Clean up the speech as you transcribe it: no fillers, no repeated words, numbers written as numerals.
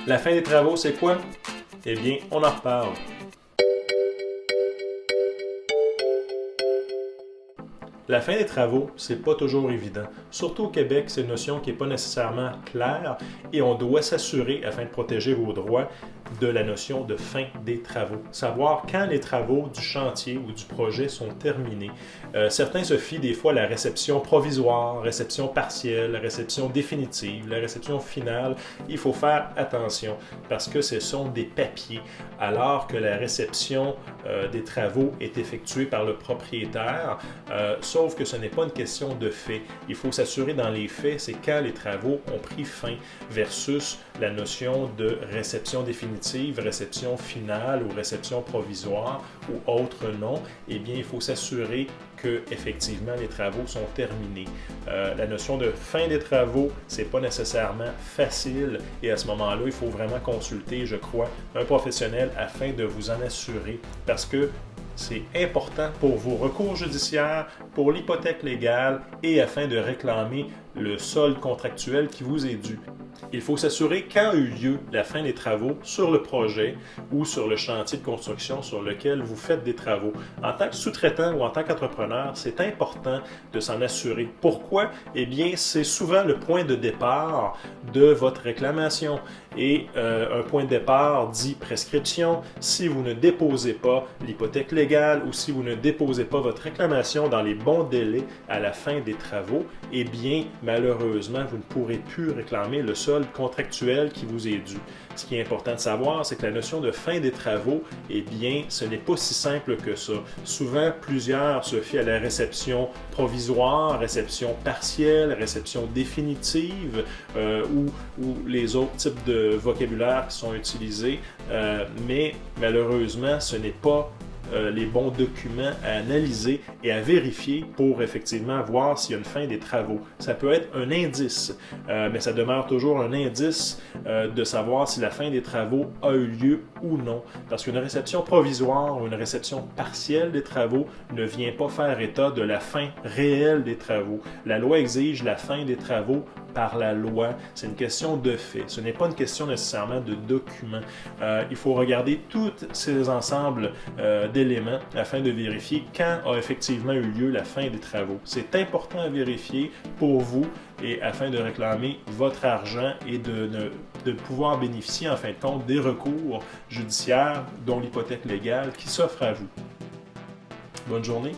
La fin des travaux, c'est quoi? Eh bien, on en reparle. La fin des travaux, c'est pas toujours évident. Surtout au Québec, c'est une notion qui n'est pas nécessairement claire et on doit s'assurer, afin de protéger vos droits, de la notion de fin des travaux. Savoir quand les travaux du chantier ou du projet sont terminés. Certains se fient des fois à la réception provisoire, réception partielle, réception définitive, la réception finale. Il faut faire attention parce que ce sont des papiers, alors que la réception des travaux est effectuée par le propriétaire. Sauf que ce n'est pas une question de fait. Il faut s'assurer dans les faits, c'est quand les travaux ont pris fin versus la notion de réception définitive, réception finale ou réception provisoire ou autre nom. Eh bien, il faut s'assurer que effectivement les travaux sont terminés. La notion de fin des travaux, c'est pas nécessairement facile et à ce moment-là, il faut vraiment consulter, je crois, un professionnel afin de vous en assurer parce que c'est important pour vos recours judiciaires, pour l'hypothèque légale et afin de réclamer le solde contractuel qui vous est dû. Il faut s'assurer quand a eu lieu la fin des travaux sur le projet ou sur le chantier de construction sur lequel vous faites des travaux. En tant que sous-traitant ou en tant qu'entrepreneur, c'est important de s'en assurer. Pourquoi? Eh bien, c'est souvent le point de départ de votre réclamation. Et un point de départ dit prescription. Si vous ne déposez pas l'hypothèque légale ou si vous ne déposez pas votre réclamation dans les bons délais à la fin des travaux, eh bien, malheureusement, vous ne pourrez plus réclamer le solde contractuel qui vous est dû. Ce qui est important de savoir, c'est que la notion de fin des travaux, eh bien, ce n'est pas si simple que ça. Souvent, plusieurs se fient à la réception provisoire, réception partielle, réception définitive ou les autres types de vocabulaire qui sont utilisés, mais malheureusement, ce n'est pas les bons documents à analyser et à vérifier pour effectivement voir s'il y a une fin des travaux. Ça peut être un indice, mais ça demeure toujours un indice de savoir si la fin des travaux a eu lieu ou non. Parce qu'une réception provisoire ou une réception partielle des travaux ne vient pas faire état de la fin réelle des travaux. La loi exige la fin des travaux par la loi. C'est une question de fait. Ce n'est pas une question nécessairement de documents. Il faut regarder tous ces ensembles d'éléments afin de vérifier quand a effectivement eu lieu la fin des travaux. C'est important à vérifier pour vous et afin de réclamer votre argent et de pouvoir bénéficier en fin de compte des recours judiciaires dont l'hypothèque légale qui s'offre à vous. Bonne journée.